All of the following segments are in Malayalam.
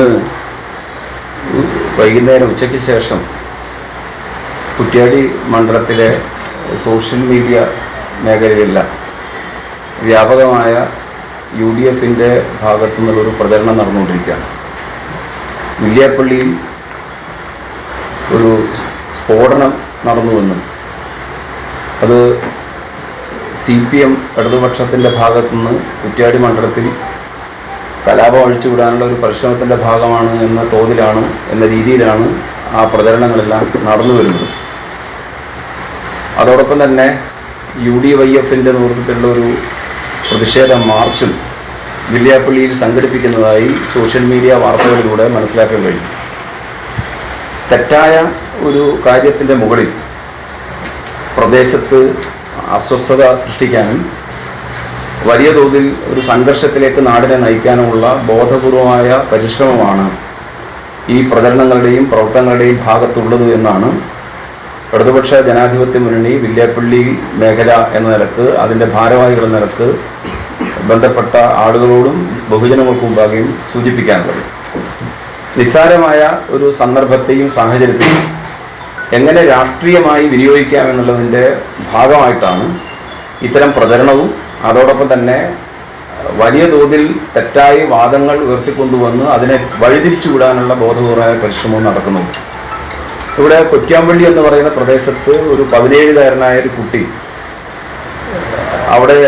ഇന്ന് വൈകുന്നേരം ഉച്ചയ്ക്ക് ശേഷം കുറ്റ്യാടി മണ്ഡലത്തിലെ സോഷ്യൽ മീഡിയ മേഖലയിലെല്ലാം വ്യാപകമായ UDFിൻ്റെ ഭാഗത്തു നിന്നുള്ളൊരു പ്രചരണം നടന്നുകൊണ്ടിരിക്കുകയാണ്. വില്യാപ്പള്ളിയിൽ ഒരു സ്ഫോടനം നടന്നുവെന്നും അത് CPM ഇടതുപക്ഷത്തിൻ്റെ ഭാഗത്തുനിന്ന് കുറ്റ്യാടി മണ്ഡലത്തിൽ കലാപം അഴിച്ചുവിടാനുള്ള ഒരു പരിശ്രമത്തിൻ്റെ ഭാഗമാണ് എന്ന തോതിലാണ്, എന്ന രീതിയിലാണ് ആ പ്രചരണങ്ങളെല്ലാം നടന്നു വരുന്നത്. അതോടൊപ്പം തന്നെ UDYFിൻ്റെ നേതൃത്വത്തിലുള്ള ഒരു പ്രതിഷേധ മാർച്ചും വില്യാപ്പള്ളിയിൽ സംഘടിപ്പിക്കുന്നതായി സോഷ്യൽ മീഡിയ വാർത്തകളിലൂടെ മനസ്സിലാക്കാൻ കഴിയും. തെറ്റായ ഒരു കാര്യത്തിൻ്റെ മുകളിൽ പ്രദേശത്ത് അസ്വസ്ഥത സൃഷ്ടിക്കാനും വലിയ തോതിൽ ഒരു സംഘർഷത്തിലേക്ക് നാടിനെ നയിക്കാനുമുള്ള ബോധപൂർവമായ പരിശ്രമമാണ് ഈ പ്രചരണങ്ങളുടെയും പ്രവർത്തനങ്ങളുടെയും ഭാഗത്തുള്ളത് എന്നാണ് ഇടതുപക്ഷ ജനാധിപത്യ മുന്നണി വില്യാപ്പള്ളി മേഖല എന്ന നിലക്ക്, അതിൻ്റെ ഭാരവാഹികൾ എന്ന നിലക്ക് ബന്ധപ്പെട്ട ആളുകളോടും ബഹുജനങ്ങൾക്കും മുമ്പാകെയും സൂചിപ്പിക്കാനുള്ളത്. നിസ്സാരമായ ഒരു സന്ദർഭത്തെയും സാഹചര്യത്തെയും എങ്ങനെ രാഷ്ട്രീയമായി വിനിയോഗിക്കാമെന്നുള്ളതിൻ്റെ ഭാഗമായിട്ടാണ് ഇത്തരം പ്രചരണവും അതോടൊപ്പം തന്നെ വലിയ തോതിൽ തെറ്റായ വാദങ്ങൾ ഉയർത്തിക്കൊണ്ടുവന്ന് അതിനെ വഴിതിരിച്ചു വിടാനുള്ള ബോധപൂർവമായ പരിശ്രമവും നടക്കുന്നു. ഇവിടെ കൊറ്റ്യാമ്പള്ളി എന്ന് പറയുന്ന പ്രദേശത്ത് ഒരു 17കാരനായ ഒരു കുട്ടി അവിടെ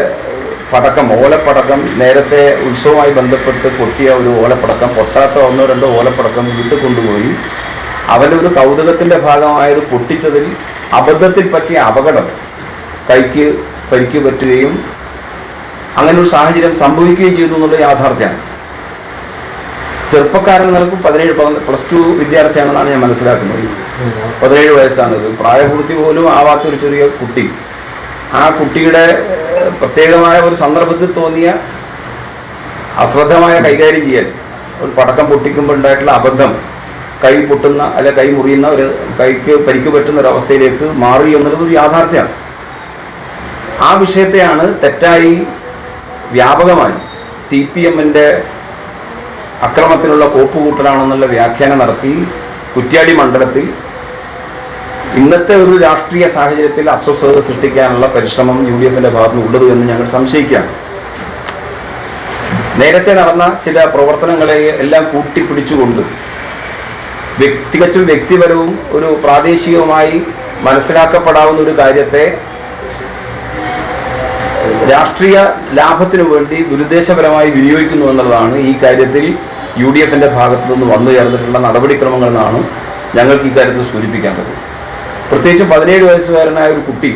ഓലപ്പടക്കം നേരത്തെ ഉത്സവവുമായി ബന്ധപ്പെട്ട് പൊട്ടിയ ഒരു ഓലപ്പടക്കം, പൊട്ടാത്ത 1-2 ഓലപ്പടക്കം വീട്ടിൽ കൊണ്ടുപോയി അവനൊരു കൗതുകത്തിൻ്റെ ഭാഗമായത് പൊട്ടിച്ചതിൽ അബദ്ധത്തിൽ പറ്റിയ അപകടം, കൈക്ക് പരിക്ക് പറ്റുകയും അങ്ങനെ ഒരു സാഹചര്യം സംഭവിക്കുകയും ചെയ്തു എന്നുള്ള യാഥാർത്ഥ്യമാണ്. ചെറുപ്പക്കാരൻ നിലക്ക് 17+2 വിദ്യാർത്ഥിയാണെന്നാണ് ഞാൻ മനസ്സിലാക്കുന്നത്. 17 വയസ്സാണിത്. പ്രായപൂർത്തി പോലും ആവാത്തൊരു ചെറിയ കുട്ടി. ആ കുട്ടിയുടെ പ്രത്യേകമായ ഒരു സന്ദർഭത്തിൽ തോന്നിയ അശ്രദ്ധമായ കൈകാര്യം ചെയ്യാൻ, ഒരു പടക്കം പൊട്ടിക്കുമ്പോൾ ഉണ്ടായിട്ടുള്ള അബദ്ധം, കൈ പൊട്ടുന്ന അല്ലെ കൈ മുറിയുന്ന ഒരു കൈക്ക് പരിക്ക് പറ്റുന്ന ഒരവസ്ഥയിലേക്ക് മാറി എന്നുള്ളത് ഒരു യാഥാർത്ഥ്യമാണ്. ആ വിഷയത്തെയാണ് തെറ്റായി വ്യാപകമായി CPMൻ്റെ അക്രമത്തിനുള്ള കോപ്പുകൂട്ടലാണെന്നുള്ള വ്യാഖ്യാനം നടത്തി കുറ്റ്യാടി മണ്ഡലത്തിൽ ഇന്നത്തെ ഒരു രാഷ്ട്രീയ സാഹചര്യത്തിൽ അസ്വസ്ഥത സൃഷ്ടിക്കാനുള്ള പരിശ്രമം UDFിൻ്റെ ഭാഗത്തുനിന്ന് ഉള്ളത് എന്ന് ഞങ്ങൾ സംശയിക്കുകയാണ്. നേരത്തെ നടന്ന ചില പ്രവർത്തനങ്ങളെ എല്ലാം കൂട്ടിപ്പിടിച്ചുകൊണ്ട് തികച്ചും വ്യക്തിപരവും ഒരു പ്രാദേശികവുമായി മനസ്സിലാക്കപ്പെടാവുന്ന ഒരു കാര്യത്തെ രാഷ്ട്രീയ ലാഭത്തിനു വേണ്ടി ദുരുദ്ദേശപരമായി വിനിയോഗിക്കുന്നു എന്നുള്ളതാണ് ഈ കാര്യത്തിൽ UDFിൻ്റെ ഭാഗത്തു നിന്ന് വന്നു ചേർന്നിട്ടുള്ള നടപടിക്രമങ്ങളെന്നാണ് ഞങ്ങൾക്ക് ഈ കാര്യത്തിൽ സൂചിപ്പിക്കേണ്ടത്. പ്രത്യേകിച്ചും 17 വയസ്സുകാരനായ ഒരു കുട്ടി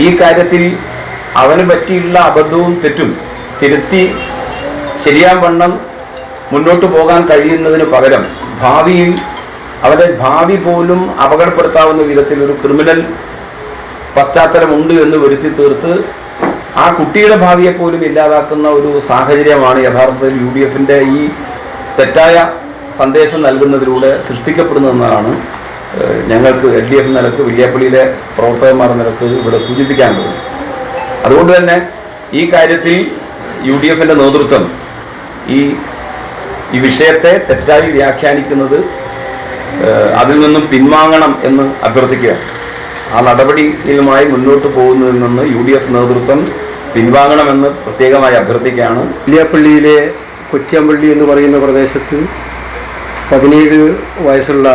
ഈ കാര്യത്തിൽ അവന് പറ്റിയുള്ള അബദ്ധവും തെറ്റും തിരുത്തി ശരിയാം വണ്ണം മുന്നോട്ട് പോകാൻ കഴിയുന്നതിന് പകരം ഭാവിയിൽ അവരുടെ ഭാവി പോലും അപകടപ്പെടുത്താവുന്ന വിധത്തിൽ ഒരു ക്രിമിനൽ പശ്ചാത്തലമുണ്ട് എന്ന് വരുത്തി തീർത്ത് ആ കുട്ടിയുടെ ഭാവിയെ പോലും ഇല്ലാതാക്കുന്ന ഒരു സാഹചര്യമാണ് യഥാർത്ഥത്തിൽ UDFിൻ്റെ ഈ തെറ്റായ സന്ദേശം നൽകുന്നതിലൂടെ സൃഷ്ടിക്കപ്പെടുന്നതെന്നാണ് ഞങ്ങൾക്ക് LDF നിലക്ക്, വില്യാപ്പള്ളിയിലെ പ്രവർത്തകന്മാർ നിലക്ക് ഇവിടെ സൂചിപ്പിക്കാനുള്ളത്. അതുകൊണ്ട് തന്നെ ഈ കാര്യത്തിൽ UDFിൻ്റെ നേതൃത്വം ഈ വിഷയത്തെ തെറ്റായി വ്യാഖ്യാനിക്കുന്നത് അതിൽ നിന്നും പിൻവാങ്ങണം എന്ന് അഭ്യർത്ഥിക്കുക. ആ നടപടിയുമായി മുന്നോട്ട് പോകുന്നതിൽ നിന്ന് UDF നേതൃത്വം പിൻവാങ്ങണമെന്ന് പ്രത്യേകമായി അഭ്യർത്ഥിക്കുകയാണ്. വില്യാപ്പള്ളിയിലെ കൊറ്റ്യാമ്പള്ളി എന്ന് പറയുന്ന പ്രദേശത്ത് 17 വയസ്സുള്ള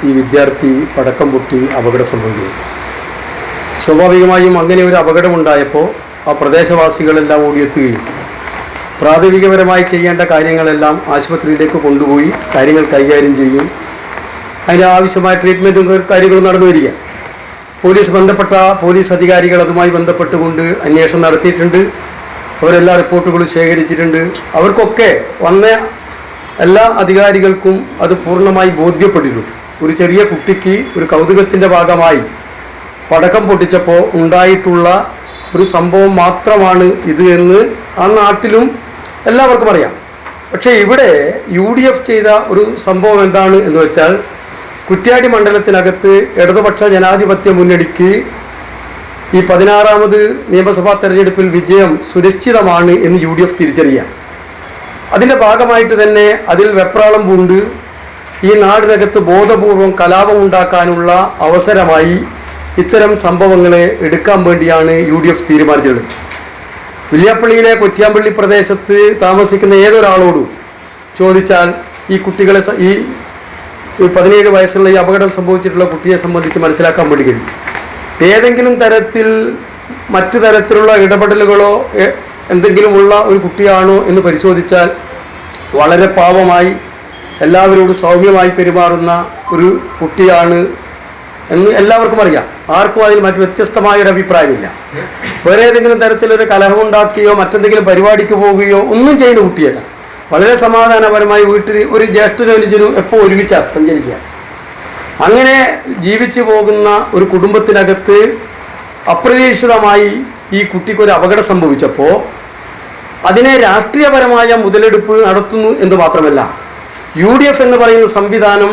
ഈ വിദ്യാർത്ഥി പടക്കം പൊട്ടി അപകടം സംഭവിക്കുന്നു. സ്വാഭാവികമായും അങ്ങനെ ഒരു അപകടമുണ്ടായപ്പോൾ ആ പ്രദേശവാസികളെല്ലാം ഓടിയെത്തുകയും പ്രാഥമികപരമായി ചെയ്യേണ്ട കാര്യങ്ങളെല്ലാം ആശുപത്രിയിലേക്ക് കൊണ്ടുപോയി കാര്യങ്ങൾ കൈകാര്യം ചെയ്യും. അതിന് ആവശ്യമായ ട്രീറ്റ്മെൻറ്റും കാര്യങ്ങളും നടന്നു വരിക. ബന്ധപ്പെട്ട പോലീസ് അധികാരികൾ അതുമായി ബന്ധപ്പെട്ടുകൊണ്ട് അന്വേഷണം നടത്തിയിട്ടുണ്ട്. അവരെല്ലാ റിപ്പോർട്ടുകളും ശേഖരിച്ചിട്ടുണ്ട്. അവർക്കൊക്കെ വന്ന എല്ലാ അധികാരികൾക്കും അത് പൂർണ്ണമായി ബോധ്യപ്പെട്ടിട്ടുണ്ട്. ഒരു ചെറിയ കുട്ടിക്ക് ഒരു കൗതുകത്തിൻ്റെ ഭാഗമായി പടക്കം പൊട്ടിച്ചപ്പോൾ ഉണ്ടായിട്ടുള്ള ഒരു സംഭവം മാത്രമാണ് ഇത് എന്ന് ആ നാട്ടിലും എല്ലാവർക്കും അറിയാം. പക്ഷേ ഇവിടെ UDF ചെയ്ത ഒരു സംഭവം എന്താണ് എന്ന് വെച്ചാൽ, കുറ്റ്യാടി മണ്ഡലത്തിനകത്ത് ഇടതുപക്ഷ ജനാധിപത്യ മുന്നണിക്ക് ഈ 16ാമത് നിയമസഭാ തെരഞ്ഞെടുപ്പിൽ വിജയം സുനിശ്ചിതമാണ് എന്ന് UDF തിരിച്ചറിയാം. അതിൻ്റെ ഭാഗമായിട്ട് തന്നെ അതിൽ വെപ്രാളം പൂണ്ട് ഈ നാടിനകത്ത് ബോധപൂർവം കലാപം ഉണ്ടാക്കാനുള്ള അവസരമായി ഇത്തരം സംഭവങ്ങളെ എടുക്കാൻ വേണ്ടിയാണ് UDF തീരുമാനിച്ചിട്ടുള്ളത്. വില്യാപ്പള്ളിയിലെ കൊറ്റിയാമ്പള്ളി പ്രദേശത്ത് താമസിക്കുന്ന ഏതൊരാളോടും ചോദിച്ചാൽ ഈ കുട്ടികളെ ഈ 17 വയസ്സുള്ള ഈ അപകടം സംഭവിച്ചിട്ടുള്ള കുട്ടിയെ സംബന്ധിച്ച് മനസ്സിലാക്കാൻ വേണ്ടി കഴിയും. ഏതെങ്കിലും തരത്തിൽ മറ്റു തരത്തിലുള്ള ഇടപെടലുകളോ എന്തെങ്കിലുമുള്ള ഒരു കുട്ടിയാണോ എന്ന് പരിശോധിച്ചാൽ വളരെ പാവമായി എല്ലാവരോടും സൗമ്യമായി പെരുമാറുന്ന ഒരു കുട്ടിയാണ് എന്ന് എല്ലാവർക്കും അറിയാം. ആർക്കും അതിൽ മറ്റു വ്യത്യസ്തമായൊരു അഭിപ്രായമില്ല. വേറെ ഏതെങ്കിലും തരത്തിലൊരു കലഹമുണ്ടാക്കുകയോ മറ്റെന്തെങ്കിലും പരിപാടിക്ക് പോവുകയോ ഒന്നും ചെയ്യുന്ന കുട്ടിയല്ല. വളരെ സമാധാനപരമായി വീട്ടിൽ ഒരു ജ്യേഷ്ഠനും അനുജനും എപ്പോൾ ഒരുമിച്ചാണ് സഞ്ചരിക്കുക. അങ്ങനെ ജീവിച്ചു പോകുന്ന ഒരു കുടുംബത്തിനകത്ത് അപ്രതീക്ഷിതമായി ഈ കുട്ടിക്കൊരു അപകടം സംഭവിച്ചപ്പോൾ അതിനെ രാഷ്ട്രീയപരമായ മുതലെടുപ്പ് നടത്തുന്നു എന്ന് മാത്രമല്ല, UDF എന്ന് പറയുന്ന സംവിധാനം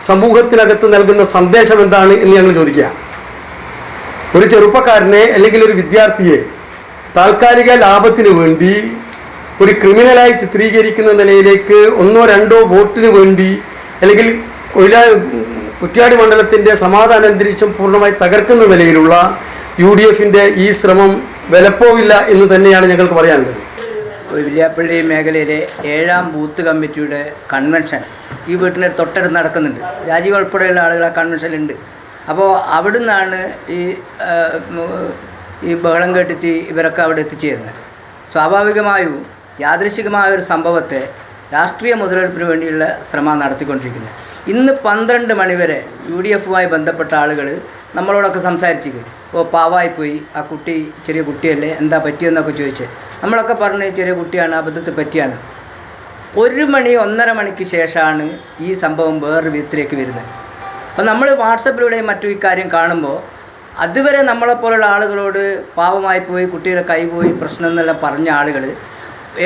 സമൂഹത്തിനകത്ത് നൽകുന്ന സന്ദേശം എന്താണ് എന്ന് ഞങ്ങൾ ചോദിക്കുക. ഒരു ചെറുപ്പക്കാരനെ അല്ലെങ്കിൽ ഒരു വിദ്യാർത്ഥിയെ താൽക്കാലിക ലാഭത്തിന് വേണ്ടി ഒരു ക്രിമിനലായി ചിത്രീകരിക്കുന്ന നിലയിലേക്ക് 1-2 വോട്ടിന് വേണ്ടി അല്ലെങ്കിൽ കുറ്റ്യാടി മണ്ഡലത്തിൻ്റെ സമാധാന അന്തരീക്ഷം പൂർണ്ണമായി തകർക്കുന്ന നിലയിലുള്ള UDFൻ്റെ ഈ ശ്രമം വിലപ്പോവില്ല എന്ന് തന്നെയാണ് ഞങ്ങൾക്ക് പറയാനുള്ളത്. വില്യാപ്പള്ളി മേഖലയിലെ 7ാം ബൂത്ത് കമ്മിറ്റിയുടെ കൺവെൻഷൻ ഈ വീട്ടിന് തൊട്ടടുത്ത് നടക്കുന്നുണ്ട്. രാജീവ് ഉൾപ്പെടെയുള്ള ആളുകൾ ആ കൺവെൻഷനിലുണ്ട്. അപ്പോൾ അവിടെ നിന്നാണ് ഈ ബഹളം കേട്ടിട്ട് ഇവരൊക്കെ അവിടെ എത്തിച്ചേരുന്നത്. സ്വാഭാവികമായും യാദൃശികമായ ഒരു സംഭവത്തെ രാഷ്ട്രീയ മുതലെടുപ്പിന് വേണ്ടിയുള്ള ശ്രമം നടത്തിക്കൊണ്ടിരിക്കുന്നത്. ഇന്ന് 12 മണിവരെ UDFുമായി ബന്ധപ്പെട്ട ആളുകൾ നമ്മളോടൊക്കെ സംസാരിച്ചിരിക്കും. ഓ പാവായിപ്പോയി, ആ കുട്ടി ചെറിയ കുട്ടിയല്ലേ, എന്താ പറ്റിയെന്നൊക്കെ ചോദിച്ച് നമ്മളൊക്കെ പറഞ്ഞ് ചെറിയ കുട്ടിയാണ്, അബദ്ധത്തിൽ പറ്റിയാണ്. 1 മണി 1:30 മണിക്ക് ശേഷമാണ് ഈ സംഭവം വേറൊരു വിധത്തിലേക്ക് വരുന്നത്. അപ്പോൾ നമ്മൾ വാട്സപ്പിലൂടെയും മറ്റും ഈ കാര്യം കാണുമ്പോൾ അതുവരെ നമ്മളെപ്പോലുള്ള ആളുകളോട് പാവമായി പോയി, കുട്ടിയുടെ കൈ പോയി, പ്രശ്നം എന്നെല്ലാം പറഞ്ഞ ആളുകൾ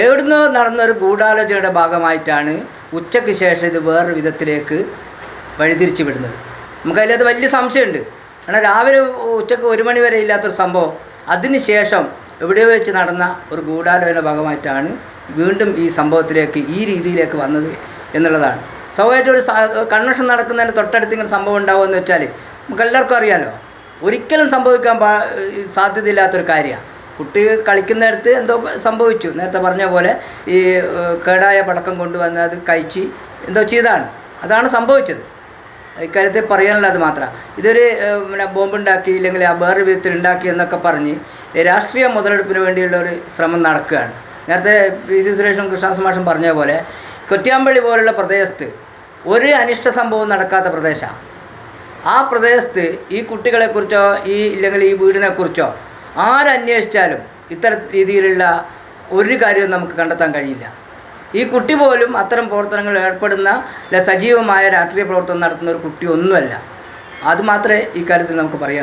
എവിടുന്നോ നടന്നൊരു ഗൂഢാലോചനയുടെ ഭാഗമായിട്ടാണ് ഉച്ചയ്ക്ക് ശേഷം ഇത് വേറൊരു വിധത്തിലേക്ക് വഴിതിരിച്ച് വിടുന്നത്. നമുക്കതിലത് വലിയ സംശയമുണ്ട്. കാരണം രാവിലെ ഉച്ചയ്ക്ക് 1 മണി വരെ ഇല്ലാത്തൊരു സംഭവം അതിനുശേഷം എവിടെയോ വെച്ച് നടന്ന ഒരു ഗൂഢാലോചന ഭാഗമായിട്ടാണ് വീണ്ടും ഈ സംഭവത്തിലേക്ക് ഈ രീതിയിലേക്ക് വന്നത് എന്നുള്ളതാണ്. സ്വാഭാവികമായിട്ട് ഒരു കൺവെൻഷൻ നടക്കുന്നതിന് തൊട്ടടുത്ത് ഇങ്ങനെ സംഭവം ഉണ്ടാവുമെന്ന് വെച്ചാൽ നമുക്കെല്ലാവർക്കും അറിയാമല്ലോ, ഒരിക്കലും സംഭവിക്കാൻ സാധ്യതയില്ലാത്തൊരു കാര്യമാണ്. കുട്ടി കളിക്കുന്നിടത്ത് എന്തോ സംഭവിച്ചു. നേരത്തെ പറഞ്ഞ പോലെ ഈ കേടായ പടക്കം കൊണ്ടുവന്ന് അത് കഴിച്ച് എന്തോ ചെയ്താണ്, അതാണ് സംഭവിച്ചത്. ഇക്കാര്യത്തിൽ പറയാനുള്ള അത് മാത്രം. ഇതൊരു ബോംബുണ്ടാക്കി ഇല്ലെങ്കിൽ ആ വേറെ വിധത്തിൽ ഉണ്ടാക്കി എന്നൊക്കെ പറഞ്ഞ് രാഷ്ട്രീയ മുതലെടുപ്പിന് വേണ്ടിയുള്ള ഒരു ശ്രമം നടക്കുകയാണ്. നേരത്തെ PC സുരേഷും കൃഷ്ണസുമാഷും പറഞ്ഞ പോലെ കൊറ്റിയാമ്പള്ളി പോലുള്ള പ്രദേശത്ത് ഒരു അനിഷ്ട സംഭവം നടക്കാത്ത പ്രദേശമാണ്. ആ പ്രദേശത്ത് ഈ കുട്ടികളെക്കുറിച്ചോ ഇല്ലെങ്കിൽ ഈ വീടിനെക്കുറിച്ചോ ആരന്വേഷിച്ചാലും ഇത്തരം രീതിയിലുള്ള ഒരു കാര്യവും നമുക്ക് കണ്ടെത്താൻ കഴിയില്ല. ഈ കുട്ടി പോലും അത്തരം പ്രവർത്തനങ്ങളിൽ ഏർപ്പെടുന്ന സജീവമായ രാഷ്ട്രീയ പ്രവർത്തനം നടത്തുന്ന ഒരു കുട്ടി ഒന്നുമല്ല. അതുമാത്രമേ ഈ കാര്യത്തിൽ നമുക്ക് പറയാനുള്ളൂ.